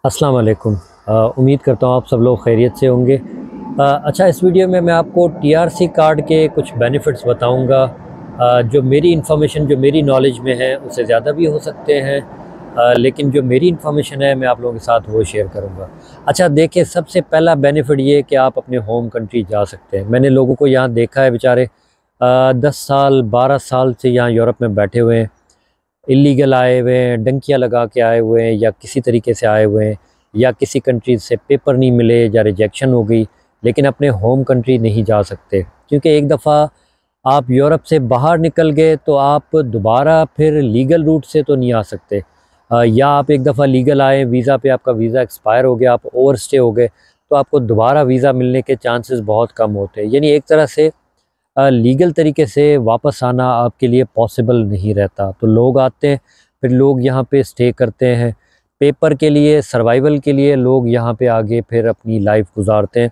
अस्सलाम वालेकुम। उम्मीद करता हूँ आप सब लोग खैरियत से होंगे। अच्छा, इस वीडियो में मैं आपको टीआरसी कार्ड के कुछ बेनिफिट्स बताऊँगा। जो मेरी इन्फॉर्मेशन जो मेरी नॉलेज में है उससे ज़्यादा भी हो सकते हैं, लेकिन जो मेरी इन्फॉर्मेशन है मैं आप लोगों के साथ वो शेयर करूँगा। अच्छा देखिए, सबसे पहला बेनिफिट ये है कि आप अपने होम कंट्री जा सकते हैं। मैंने लोगों को यहाँ देखा है, बेचारे 10 साल 12 साल से यहाँ यूरोप में बैठे हुए हैं, इलीगल आए हुए हैं, डंकियाँ लगा के आए हुए हैं, या किसी तरीके से आए हुए हैं, या किसी कंट्री से पेपर नहीं मिले या रिजेक्शन हो गई, लेकिन अपने होम कंट्री नहीं जा सकते क्योंकि एक दफ़ा आप यूरोप से बाहर निकल गए तो आप दोबारा फिर लीगल रूट से तो नहीं आ सकते। या आप एक दफ़ा लीगल आए, वीज़ा पे आपका वीज़ा एक्सपायर हो गया, आप ओवर स्टे हो गए, तो आपको दोबारा वीज़ा मिलने के चांसेस बहुत कम होते हैं। यानी एक तरह से लीगल तरीके से वापस आना आपके लिए पॉसिबल नहीं रहता। तो लोग आते हैं, फिर लोग यहाँ पे स्टे करते हैं, पेपर के लिए, सर्वाइवल के लिए लोग यहाँ पे आगे फिर अपनी लाइफ गुजारते हैं।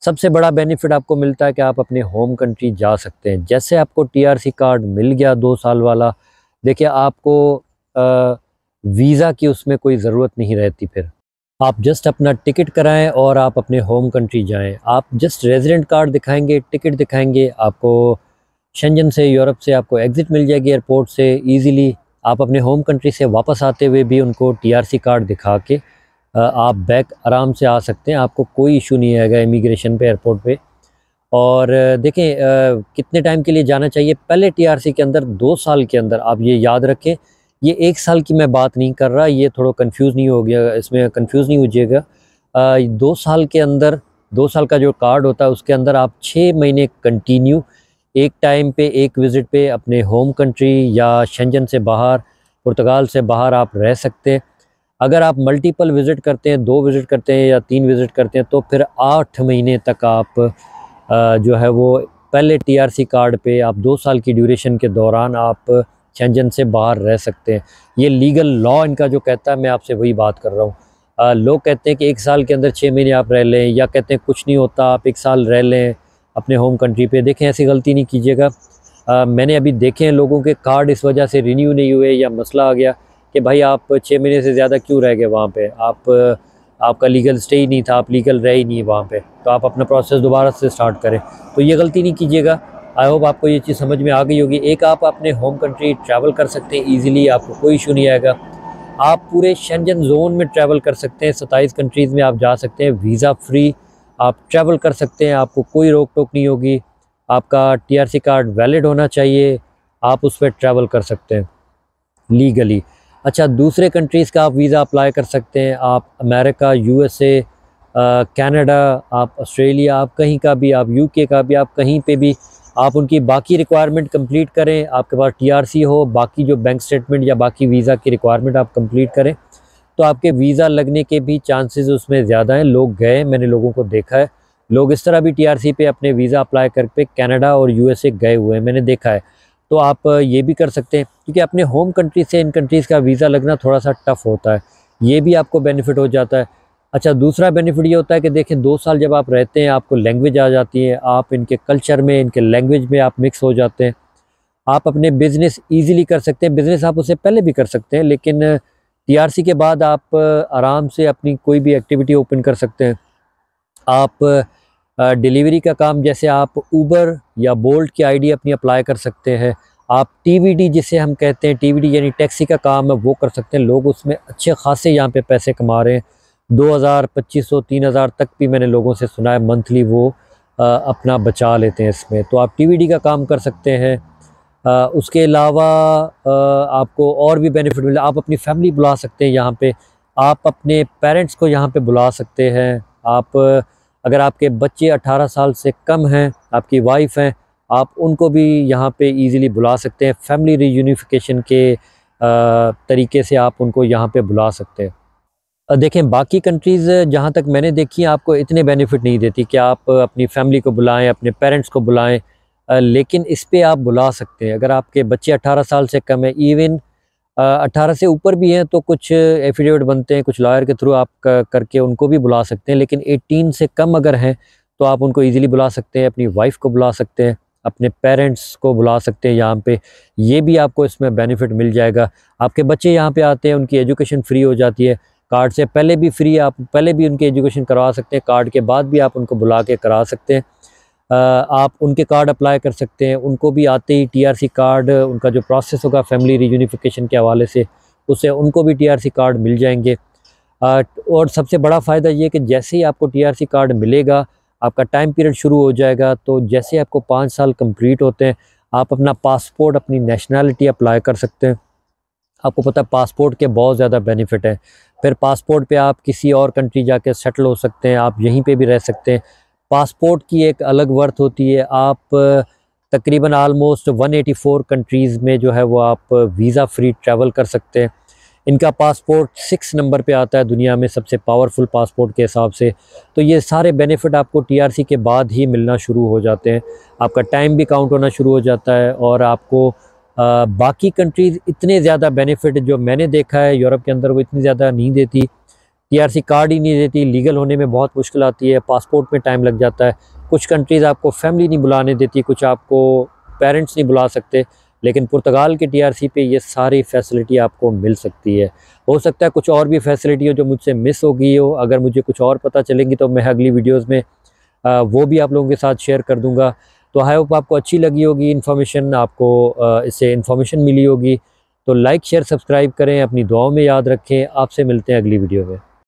सबसे बड़ा बेनिफिट आपको मिलता है कि आप अपने होम कंट्री जा सकते हैं। जैसे आपको टीआरसी कार्ड मिल गया 2 साल वाला, देखिए आपको वीज़ा की उसमें कोई ज़रूरत नहीं रहती। फिर आप जस्ट अपना टिकट कराएं और आप अपने होम कंट्री जाएं। आप जस्ट रेजिडेंट कार्ड दिखाएंगे, टिकट दिखाएंगे, आपको शेंजन से, यूरोप से आपको एग्ज़िट मिल जाएगी एयरपोर्ट से ईज़िली। आप अपने होम कंट्री से वापस आते हुए भी उनको टीआरसी कार्ड दिखा के आप बैक आराम से आ सकते हैं। आपको कोई इशू नहीं आएगा इमिग्रेशन पे, एयरपोर्ट पे। और देखें, कितने टाइम के लिए जाना चाहिए पहले टीआरसी के अंदर, 2 साल के अंदर। आप ये याद रखें, ये 1 साल की मैं बात नहीं कर रहा, ये थोड़ा कंफ्यूज नहीं हो गया, इसमें कंफ्यूज नहीं होइएगा। 2 साल के अंदर, 2 साल का जो कार्ड होता है उसके अंदर आप 6 महीने कंटिन्यू एक टाइम पे, एक विज़िट पे अपने होम कंट्री या शेंजन से बाहर, पुर्तगाल से बाहर आप रह सकते हैं। अगर आप मल्टीपल विज़िट करते हैं, 2 विज़िट करते हैं या 3 विज़िट करते हैं, तो फिर 8 महीने तक आप जो है वो पहले टीआरसी कार्ड पे आप 2 साल की ड्यूरेशन के दौरान आप शेंजन से बाहर रह सकते हैं। ये लीगल लॉ इनका जो कहता है, मैं आपसे वही बात कर रहा हूँ। लोग कहते हैं कि 1 साल के अंदर 6 महीने आप रह लें, या कहते हैं कुछ नहीं होता, आप 1 साल रह लें अपने होम कंट्री पे। देखें, ऐसी गलती नहीं कीजिएगा। मैंने अभी देखे हैं लोगों के कार्ड इस वजह से रिन्यू नहीं हुए, या मसला आ गया कि भाई आप 6 महीने से ज़्यादा क्यों रह गए वहाँ पे, आपका लीगल स्टे ही नहीं था, आप लीगल रहे ही नहीं वहाँ पे, तो आप अपना प्रोसेस दोबारा से स्टार्ट करें। तो ये गलती नहीं कीजिएगा। आई होप आपको ये चीज़ समझ में आ गई होगी। एक, आप अपने होम कंट्री ट्रैवल कर सकते हैं ईज़िली, आपको कोई इशू नहीं आएगा। आप पूरे शेंजन ज़ोन में ट्रैवल कर सकते हैं, 27 कंट्रीज़ में आप जा सकते हैं, वीज़ा फ्री आप ट्रैवल कर सकते हैं, आपको कोई रोक टोक नहीं होगी। आपका टीआरसी कार्ड वैलिड होना चाहिए, आप उस पर ट्रैवल कर सकते हैं लीगली। अच्छा, दूसरे कंट्रीज़ का आप वीज़ा अप्लाई कर सकते हैं, आप अमेरिका, यूएसए, कनाडा, आप ऑस्ट्रेलिया, आप कहीं का भी, आप यूके का भी, आप कहीं पे भी आप उनकी बाकी रिक्वायरमेंट कंप्लीट करें। आपके पास टीआरसी हो, बाकी जो बैंक स्टेटमेंट या बाकी वीज़ा की रिक्वायरमेंट आप कंप्लीट करें, तो आपके वीज़ा लगने के भी चांसेस उसमें ज़्यादा हैं। लोग गए, मैंने लोगों को देखा है, लोग इस तरह भी टीआरसी पे अपने वीज़ा अप्लाई करके कनाडा और यूएसए गए हुए हैं, मैंने देखा है। तो आप ये भी कर सकते हैं, क्योंकि अपने होम कंट्री से इन कंट्रीज़ का वीज़ा लगना थोड़ा सा टफ़ होता है, ये भी आपको बेनिफिट हो जाता है। अच्छा, दूसरा बेनिफिट ये होता है कि देखिए, 2 साल जब आप रहते हैं, आपको लैंग्वेज आ जाती है, आप इनके कल्चर में, इनके लैंग्वेज में आप मिक्स हो जाते हैं। आप अपने बिज़नेस ईज़िली कर सकते हैं। बिज़नेस आप उससे पहले भी कर सकते हैं, लेकिन टीआरसी के बाद आप आराम से अपनी कोई भी एक्टिविटी ओपन कर सकते हैं। आप डिलीवरी का काम, जैसे आप ऊबर या बोल्ट की आईडी अपनी अप्लाई कर सकते हैं। आप टीवीडी, जिसे हम कहते हैं, टीवीडी यानी टैक्सी का काम है, वो कर सकते हैं। लोग उसमें अच्छे खासे यहाँ पे पैसे कमा रहे हैं। 2000, 2500, 3000 तक भी मैंने लोगों से सुना है मंथली वो अपना बचा लेते हैं इसमें। तो आप टीवीडी का काम कर सकते हैं। उसके अलावा आपको और भी बेनिफिट मिले, आप अपनी फैमिली बुला सकते हैं यहाँ पे, आप अपने पेरेंट्स को यहाँ पे बुला सकते हैं। आप अगर आपके बच्चे 18 साल से कम हैं, आपकी वाइफ हैं, आप उनको भी यहाँ पे इजीली बुला सकते हैं। फैमिली रीयूनिफिकेशन के तरीके से आप उनको यहाँ पे बुला सकते हैं। देखें, बाकी कंट्रीज़ जहाँ तक मैंने देखी हैं, आपको इतने बेनिफिट नहीं देती कि आप अपनी फैमिली को बुलाएं, अपने पेरेंट्स को बुलाएं, लेकिन इस पे आप बुला सकते हैं। अगर आपके बच्चे 18 साल से कम है, इवन 18 से ऊपर भी हैं, तो कुछ एफिडेविट बनते हैं, कुछ लॉयर के थ्रू आप करके उनको भी बुला सकते हैं। लेकिन 18 से कम अगर हैं तो आप उनको ईज़िली बुला सकते हैं, अपनी वाइफ को बुला सकते हैं, अपने पेरेंट्स को बुला सकते हैं यहाँ पे। ये भी आपको इसमें बेनिफिट मिल जाएगा। आपके बच्चे यहाँ पे आते हैं, उनकी एजुकेशन फ्री हो जाती है, कार्ड से पहले भी फ्री, आप पहले भी उनकी एजुकेशन करवा सकते हैं, कार्ड के बाद भी आप उनको बुला के करा सकते हैं। आप उनके कार्ड अप्लाई कर सकते हैं, उनको भी आते ही टीआरसी कार्ड, उनका जो प्रोसेस होगा फैमिली रीयूनिफिकेशन के हवाले से, उससे उनको भी टीआरसी कार्ड मिल जाएंगे। और सबसे बड़ा फ़ायदा ये कि जैसे ही आपको टीआरसी कार्ड मिलेगा, आपका टाइम पीरियड शुरू हो जाएगा, तो जैसे आपको 5 साल कंप्लीट होते हैं, आप अपना पासपोर्ट, अपनी नेशनैलिटी अप्लाई कर सकते हैं। आपको पता है पासपोर्ट के बहुत ज़्यादा बेनिफिट हैं। फिर पासपोर्ट पे आप किसी और कंट्री जाके सेटल हो सकते हैं, आप यहीं पे भी रह सकते हैं। पासपोर्ट की एक अलग वर्थ होती है। आप तकरीबन आलमोस्ट 184 कंट्रीज़ में जो है वो आप वीज़ा फ्री ट्रैवल कर सकते हैं। इनका पासपोर्ट 6 नंबर पे आता है दुनिया में सबसे पावरफुल पासपोर्ट के हिसाब से। तो ये सारे बेनिफिट आपको टीआरसी के बाद ही मिलना शुरू हो जाते हैं। आपका टाइम भी काउंट होना शुरू हो जाता है और आपको बाकी कंट्रीज़ इतने ज़्यादा बेनिफिट जो मैंने देखा है यूरोप के अंदर, वो इतनी ज़्यादा नहीं देती। टीआरसी कार्ड ही नहीं देती, लीगल होने में बहुत मुश्किल आती है, पासपोर्ट में टाइम लग जाता है। कुछ कंट्रीज़ आपको फैमिली नहीं बुलाने देती, कुछ आपको पेरेंट्स नहीं बुला सकते, लेकिन पुर्तगाल के टीआरसी पे ये सारी फैसिलिटी आपको मिल सकती है। हो सकता है कुछ और भी फैसिलिटी हो जो मुझसे मिस हो गई हो, अगर मुझे कुछ और पता चलेंगी तो मैं अगली वीडियोज़ में वो भी आप लोगों के साथ शेयर कर दूँगा। तो आई होप आपको अच्छी लगी होगी इन्फॉर्मेशन, आपको इससे इन्फॉर्मेशन मिली होगी। तो लाइक शेयर सब्सक्राइब करें, अपनी दुआओं में याद रखें। आपसे मिलते हैं अगली वीडियो में।